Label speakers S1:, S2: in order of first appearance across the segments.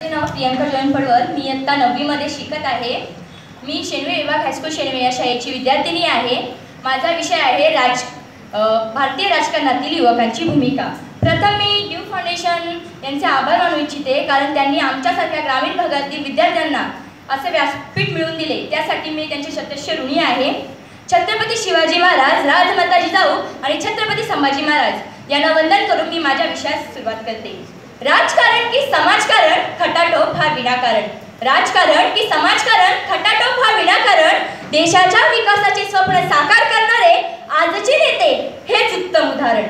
S1: माझे नाव प्रियंका जयंत पडवळ. मी इयत्ता 9वी मध्ये शिकत आहे. मी शेनवे विभाग हायस्कूल शेनवे या शाळेची विद्यार्थिनी आहे. माझा विषय आहे भारतीय राजकारणातील युवकांची भूमिका. प्रथम मी ड्यू फाउंडेशन यांचे आभार मानू इच्छिते, कारण त्यांनी आमच्यासारख्या ग्रामीण भागातील विद्यार्थ्यांना असे व्यासपीठ मिळवून दिले. त्यासाठी मी त्यांचे शतस्य ऋणी आहे. छत्रपती शिवाजी महाराज, राजमाता जिजाऊ आणि छत्रपती संभाजी महाराज यांना वंदन करून मी माझ्या विषयास सुरुवात करते. राजकारण की समाजकारण, खटाटोप हा विनाकारण. राजकारण की समाजकारण, खटाटोप हा विनाकारण. देशाच्या विकासाचे स्वप्न साकार करणारे आजचे नेते हेच उत्तम उदाहरण.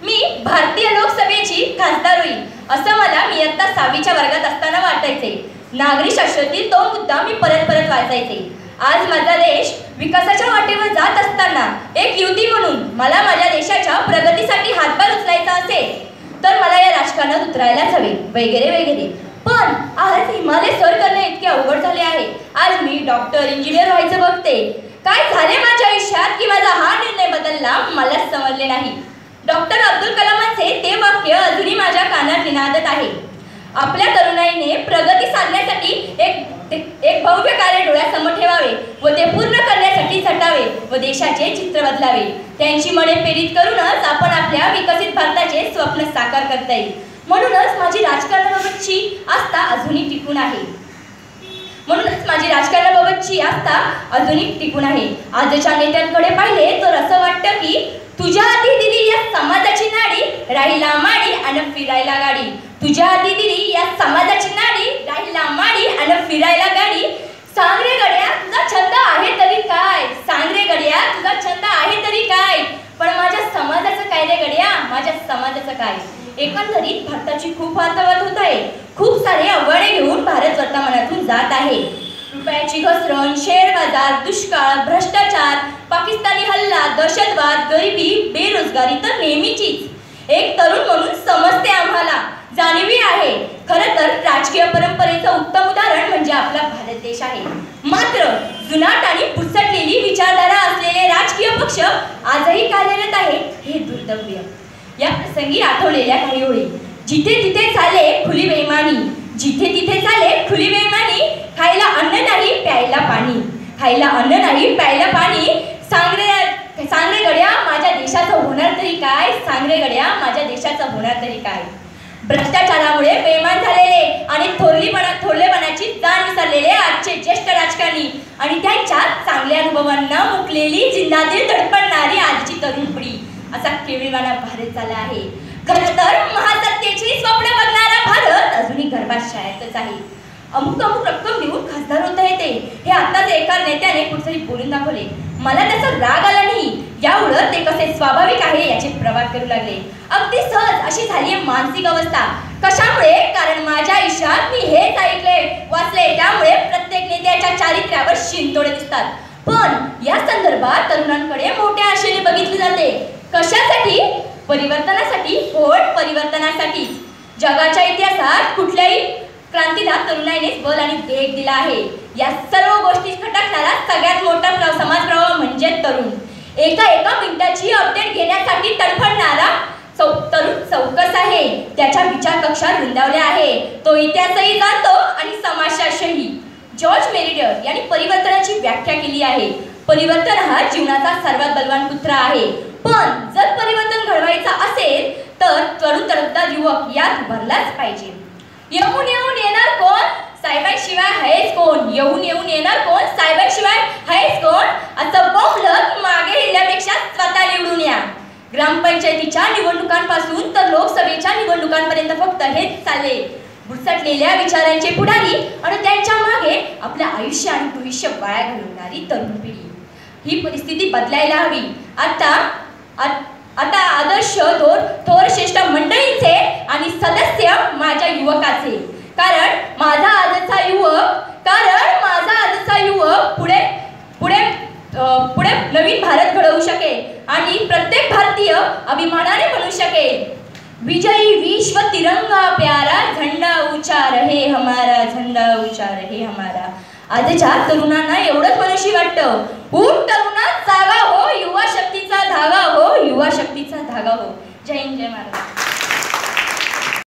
S1: मी भारतीय लोकसभेची खासदार होईल असं मला मी इयत्ता 6वीच्या वर्गात असताना वाटायचे. नागरी शास्त्रातील तो मुद्दा मी परत वाचायचे. आज माझा देश विकासाच्या वाटेवर जात असताना एक युवती म्हणून मला माझ्या देशाच्या प्रगतीसाठी हातभार उचलायचा असेल तर मला या राजकारणात उतरायलाच हवे वगैरे वगैरे. पण आज हिमालय सर करणे इतके अवघड झाले आहे. आज मी डॉक्टर, इंजिनियर व्हायचं बघते. काय झाले माझ्या आयुष्यात की माझा हा निर्णय बदलला मलाच समजले नाही. डॉक्टर अब्दुल कलामांचे ते वाक्य अजूनही माझ्या कानात निनादत आहे. आपल्या तरुणाईने प्रगती साधण्यासाठी एक भव्य कार्य डोळ्यासमोर ठेवावे व ते पूर्ण करण्यासाठी झटावे व देशाचे चित्र बदलावे. त्यांची मने प्रेरित करूनच आपण आपल्या विकसित भारताचे स्वप्न साकार करता येईल. म्हणूनच माझी राजकारणाबाबतची आस्था अजूनही टिकून आहे. आजच्या नेत्यांकडे पाहिले तर असं वाटतं की तुझ्या आधी दिली या समाजाची नाडी, राहिला माडी आणि फिरायला गाडी. तुझ्या आधी दिली या समाजाची नाडी, राहिला माडी आणि फिरायला गाडी. सांग रे गड्या तुझा छंद आहे तरी काय, सांग रे गड्या तुझा छंद आहे तरी काय. पण माझ्या समाजाचं काय रे गड्या, माझ्या समाजाचं काय. एकंदरीत भारताची खूप वातावरण होत आहे. खूप सारे आव्हाने घेऊन भारत वर्तमानातून जात आहे. रुपयाची घसरण, शेअर बाजार, दुष्काळ, भ्रष्टाचार, पाकिस्तानी हल्ला, दहशतवाद, गरिबी, बेरोजगारी तर नेहमीचीच. एक तरुण म्हणून समजते आम्हाला, जाणीवी आहे. खरं तर राजकीय परंपरेचं उत्तम उदाहरण म्हणजे आपला भारत देश आहे. मात्र जुनाट आणि पुसटलेली विचारधारा असलेले राजकीय पक्ष आजही कार्यरत आहे हे दुर्दैव. या प्रसंगी आठवलेल्या काही ओळी. जिथे तिथे चाले खुली बेईमानी, जिथे तिथे चाले खुली बेईमानी. खायला अन्न नाही प्यायला पाणी, खायला अन्न नाही प्यायला पाणी. सांग रे गड्या माझ्या देशाचं होणार तरी काय, सांग रे गड्या माझ्या देशाचं होणार तरी काय. भ्रष्टाचारामुळे बेईमान झालेले आणि थोरलेपणाची जाण विसरलेले आजचे ज्येष्ठ राजकारणी आणि त्यांच्या चांगल्या अनुभवांना मुकलेली जिंदादिल धडपडणारी आजची तरुण पिढी असा केविलवाणा भारत झाला आहे. खरं तर महासत्तेची स्वप्न बघणारा भारत अजूनही गर्भाशयातच आहे. अमुक रक्कम देऊन खासदार होता येते हे आताच एका नेत्याने कुठेतरी बोलून दाखवले. मला त्याचा राग आला नाही, याउलट ते कसे स्वाभाविक आहे याचे प्रवाद करू लागले. अगदी सहज अशी झाली मानसिक अवस्था. कशामुळे? कारण माझ्या आयुष्यात मी हेच ऐकले वाचले, त्यामुळे प्रत्येक नेत्याच्या चारित्र्यावर शिंतोडे दिसतात. पण या संदर्भात तरुणांकडे मोठ्या आशेने बघितले जाते. कशासाठी? परिवर्तनासाठी. होय, परिवर्तनासाठी. जगाच्या इतिहासात कुठल्याही क्रांतीला तरुणाईनेच बल आणि वेग दिला आहे. या सर्व गोष्टी खटकणारा सगळ्यात मोठा समाज प्रवाह म्हणजे तरुण. एका मिनिटाची अपडेट घेण्यासाठी तडफडणारा तरुण चौकस आहे. त्याच्या विचार कक्षात रुंदावले आहे. तो इतिहासही जाणतो आणि समाजशास्त्रही. जॉर्ज मेरिडर यांनी परिवर्तनाची व्याख्या केली आहे. परिवर्तन हा जीवनाचा सर्वात बलवान पुत्र आहे. पण जर परिवर्तन घडवायचा असेल तर तरुण तडफदार युवक यात भरलाच पाहिजे. येऊन येणार कोण, साहेबांशिवाय आहेच कोण. येऊन येणार कोण, साहेबांशिवाय आहेच कोण. असं बोंबलत मागे गेल्यापेक्षा स्वतः निवडून या. ग्रामपंचायतीच्या निवडणुकांपासून तर लोकसभेच्या निवडणुकांपर्यंत फक्त हेच चालले. भुसटलेल्या विचारांचे पुढारी आणि त्यांच्या मागे आपलं आयुष्य आणि भविष्य वाया घालवणारी तरुण पिढी. ही परिस्थिती बदलायला हवी. आता आदर्श थोर श्रेष्ठ मंडळींचे आणि सदस्य माझ्या युवकाचे. कारण माझा आजचा युवक पुढे नवीन भारत घडवू शकेल आणि प्रत्येक भारतीय अभिमानाने म्हणू शकेल, विजयी विश्व तिरंगा प्यारा, झंडा ऊंचा रहे हमारा, झंडा ऊंचा रहे हमारा. आजच्या तरुणांना एवढंच मनुष्य वाटतं. उठ तरुणा जागा हो, युवा शक्तीचा धागा हो, युवा शक्तीचा धागा हो. जय हिंद, जय महाराष्ट्र.